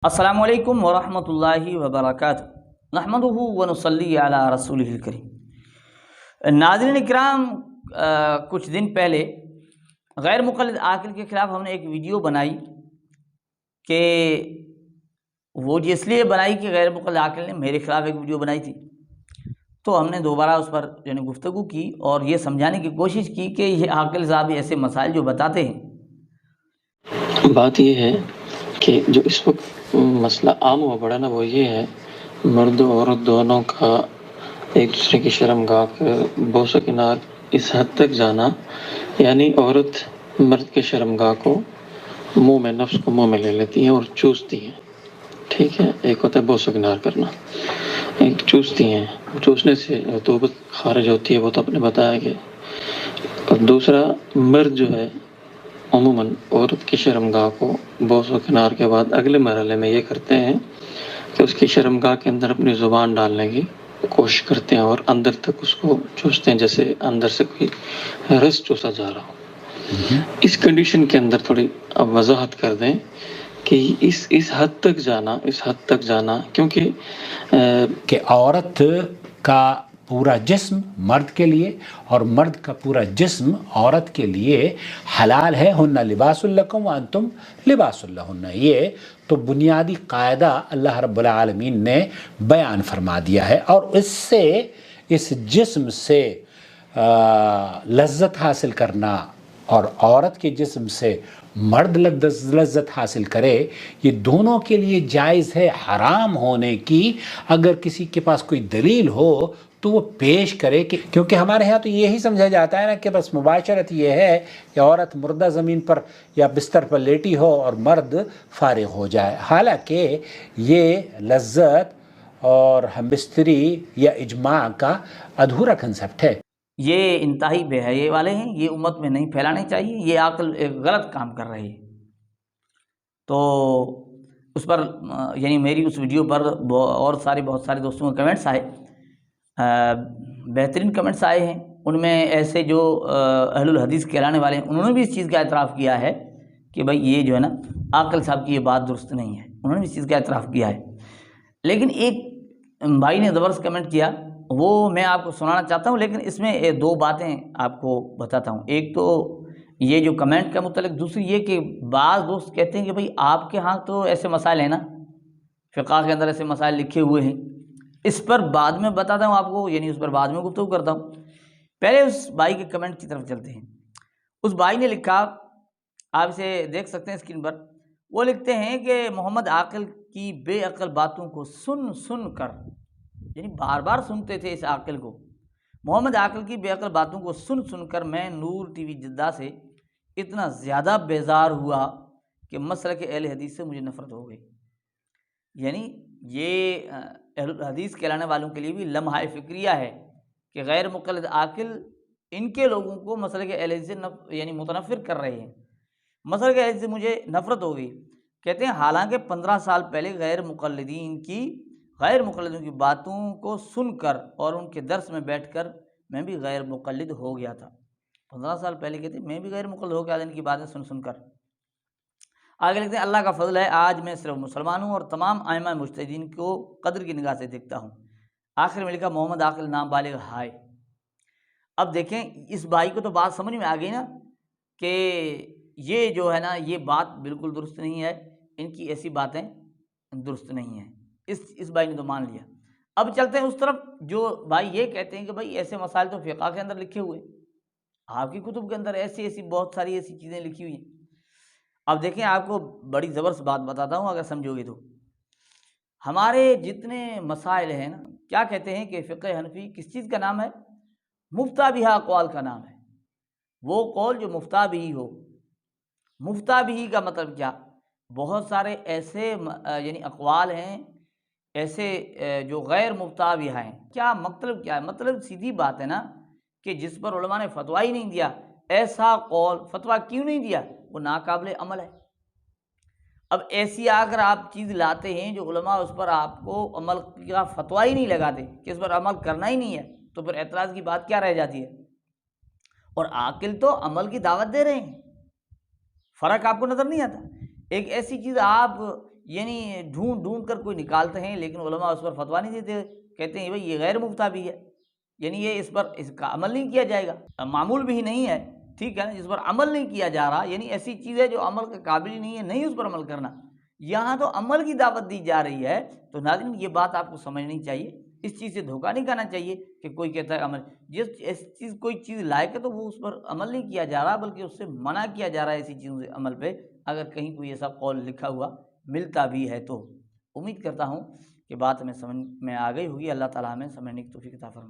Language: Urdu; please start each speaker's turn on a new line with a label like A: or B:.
A: السلام علیکم ورحمۃ اللہ وبرکاتہ نحمدہ ونصلی علی رسولہ الکریم۔ ناظرین اکرام، کچھ دن پہلے غیر مقلد عاقل کے خلاف ہم نے ایک ویڈیو بنائی کہ وہ اس لیے بنائی کہ غیر مقلد عاقل نے میرے خلاف ایک ویڈیو بنائی تھی، تو ہم نے دوبارہ اس پر گفتگو کی اور یہ سمجھانے کی کوشش کی کہ یہ عاقل صاحب ایسے مسائل جو بتاتے ہیں۔
B: بات یہ ہے کہ جو اس وقت مسئلہ عام ہوا پڑا نا، وہ یہ ہے مرد و عورت دونوں کا ایک دوسرے کی شرمگاہ کے بوس و کنار اس حد تک جانا، یعنی عورت مرد کے شرمگاہ کو منہ میں، نفس کو منہ میں لے لیتی ہیں اور چوستی ہیں۔ ٹھیک ہے، ایک ہوتا ہے بوس و کنار کرنا، ایک چوستی ہیں، چوسنے سے توبت خارج ہوتی ہے، وہ تو آپ نے بتایا کہ، اور دوسرا مرد جو ہے عموماً عورت کی شرمگاہ کو بوس و کنار کے بعد اگلے مرحلے میں یہ کرتے ہیں کہ اس کی شرمگاہ کے اندر اپنی زبان ڈالنے کی کوشش کرتے ہیں اور اندر تک اس کو چوستے ہیں، جیسے اندر سے کوئی رس چوسا جا رہا ہو۔ اس کنڈیشن کے اندر تھوڑی اب وضاحت کر دیں کہ اس حد تک جانا کیونکہ
C: کہ عورت کا پورا جسم مرد کے لیے اور مرد کا پورا جسم عورت کے لیے حلال ہے۔ ہن لباس لکم وانتم لباس لہن، یہ تو بنیادی قاعدہ اللہ رب العالمین نے بیان فرما دیا ہے، اور اس سے اس جسم سے لذت حاصل کرنا اور عورت کے جسم سے مرد لذت حاصل کرے، یہ دونوں کے لیے جائز ہے۔ حرام ہونے کی اگر کسی کے پاس کوئی دلیل ہو تو وہ پیش کرے، کیونکہ ہمارے ہاں تو یہی سمجھا جاتا ہے نا کہ بس مباشرت یہ ہے کہ عورت مردہ زمین پر یا بستر پر لیٹی ہو اور مرد فارغ ہو جائے، حالانکہ یہ لذت اور ہم بستری یا اجماع کا ادھورا کنسپٹ ہے۔
A: یہ انتہائی بے حیائی والے ہیں، یہ امت میں نہیں پھیلانے چاہیے، یہ عقل ایک غلط کام کر رہی ہے۔ تو اس پر میری اس ویڈیو پر اور بہت سارے دوستوں کے کمنٹس آئے، بہترین کمنٹس آئے ہیں۔ ان میں ایسے جو اہل الحدیث کہلانے والے ہیں، انہوں نے بھی اس چیز کا اعتراف کیا ہے کہ بھائی یہ جو ہے نا عاقل صاحب کی یہ بات درست نہیں ہے، انہوں نے بھی اس چیز کا اعتراف کیا ہے۔ لیکن ایک بھائی نے زبردست کمنٹ کیا، وہ میں آپ کو سنانا چاہتا ہوں، لیکن اس میں دو باتیں آپ کو بتاتا ہوں۔ ایک تو یہ جو کمنٹ کا متعلق، دوسری یہ کہ بعض دوست کہتے ہیں کہ بھئی آپ کے ہاں تو ایسے مسائل ہیں نا، فقہ کے اندر ایسے مسائل لکھے ہوئے ہیں۔ اس پر بعد میں بتاتا ہوں آپ کو، اس پر بعد میں گفتگو کرتا ہوں۔ پہلے اس بھائی کے کمنٹ کی طرف چلتے ہیں۔ اس بھائی نے لکھا، آپ اسے دیکھ سکتے ہیں اسکرین پر، وہ لکھتے ہیں کہ محمد عاقل کی بے عقل باتوں کو سن کر، بار بار سنتے تھے اس عاقل کو، محمد عاقل کی بے عقل باتوں کو سن کر میں نور ٹی وی جدہ سے اتنا زیادہ بیزار ہوا کہ مسلک اہل حدیث سے مجھے نفرت ہو گئی۔ یہ اہل حدیث کہلانے والوں کے لیے بھی لمحہ فکریہ ہے کہ غیر مقلد عاقل ان کے لوگوں کو مسلک اہل حدیث سے متنفر کر رہے ہیں۔ مسلک اہل حدیث سے مجھے نفرت ہو گئی، کہتے ہیں حالانکہ 15 سال پہلے غیر مقلدوں کی باتوں کو سن کر اور ان کے درس میں بیٹھ کر میں بھی غیر مقلد ہو گیا تھا۔ 15 سال پہلے کہتے ہیں میں بھی غیر مقلد ہو گیا تھا ان کی باتیں سن کر۔ آگے لکھتے ہیں اللہ کا فضل ہے آج میں صرف مسلمان ہوں اور تمام ائمہ مجتہدین کو قدر کی نگاہ سے دیکھتا ہوں۔ آخر میں لکھا محمد عاقل نابالغ ہائے۔ اب دیکھیں اس بھائی کو تو بات سمجھ میں آ گئی نا کہ یہ جو ہے نا یہ بات بالکل درست نہیں ہے، ان کی ایسی باتیں درست نہیں ہیں۔ اس بھائی نے تو مان لیا۔ اب چلتے ہیں اس طرف جو بھائی یہ کہتے ہیں کہ بھائی ایسے مسائل تو فقہ کے اندر لکھے ہوئے، آپ کی کتب کے اندر ایسی بہت ساری ایسی چیزیں لکھی ہوئی ہیں۔ اب دیکھیں آپ کو بڑی زبردست بات بتاتا ہوں، اگر سمجھو گے تو ہمارے جتنے مسائل ہیں نا، کیا کہتے ہیں کہ فقہ حنفی کس چیز کا نام ہے؟ مفتہ بہا اقوال کا نام ہے۔ وہ قول جو مفتہ بہی ہو۔ مفتہ بہی کا مطلب کیا؟ بہت سارے ایسے اقوال ہیں ایسے جو غیر مفتہ بہا ہیں۔ کیا مطلب کیا ہے؟ مطلب سیدھی بات ہے نا کہ جس پر علماء نے فتویٰ ہی نہیں دیا، ایسا قول فتویٰ کیوں نہیں دیا؟ وہ ناقابل عمل ہے۔ اب ایسی اگر آپ چیز لاتے ہیں جو علماء اس پر آپ کو عمل کا فتویٰ ہی نہیں لگاتے کہ اس پر عمل کرنا ہی نہیں ہے، تو پھر اعتراض کی بات کیا رہ جاتی ہے؟ اور عاقل تو عمل کی دعوت دے رہے ہیں، فرق آپ کو نظر نہیں آتا؟ ایک ایسی چیز آپ یعنی ڈھونڈ ڈھونڈ کر کوئی نکالتے ہیں، لیکن علماء اس پر فتویٰ نہیں دیتے، کہتے ہیں بھائی یہ غیر مفتہ بھی ہے، یعنی یہ اس کا عمل نہیں کیا جائے گا، معمول بھی نہیں ہے، ٹھیک ہے نا، جس پر عمل نہیں کیا جا رہا، یعنی ایسی چیز ہے جو عمل کے قابل ہی نہیں ہے، نہیں اس پر عمل کرنا، یہاں تو عمل کی دعوت دی جا رہی ہے۔ تو ناظرین یہ بات آپ کو سمجھنی چاہیے، اس چیز سے دھوکہ نہیں کھانا چاہیے کہ کوئی کہتا ہے عمل، کوئی چیز لائق ہے تو وہ اس پر عمل نہیں کیا جا رہا، بلکہ اس سے منع کیا جا رہا ہے ایسی چیزوں سے عمل پہ، اگر کہیں کوئی ایسا قول لکھا ہوا ملتا بھی ہے تو۔ امید کرتا ہوں کہ بات ہمیں سمجھ میں آ گئی ہوگی۔ اللہ تعالیٰ ہمیں سمجھنے کی توفیق عطا فرمائے۔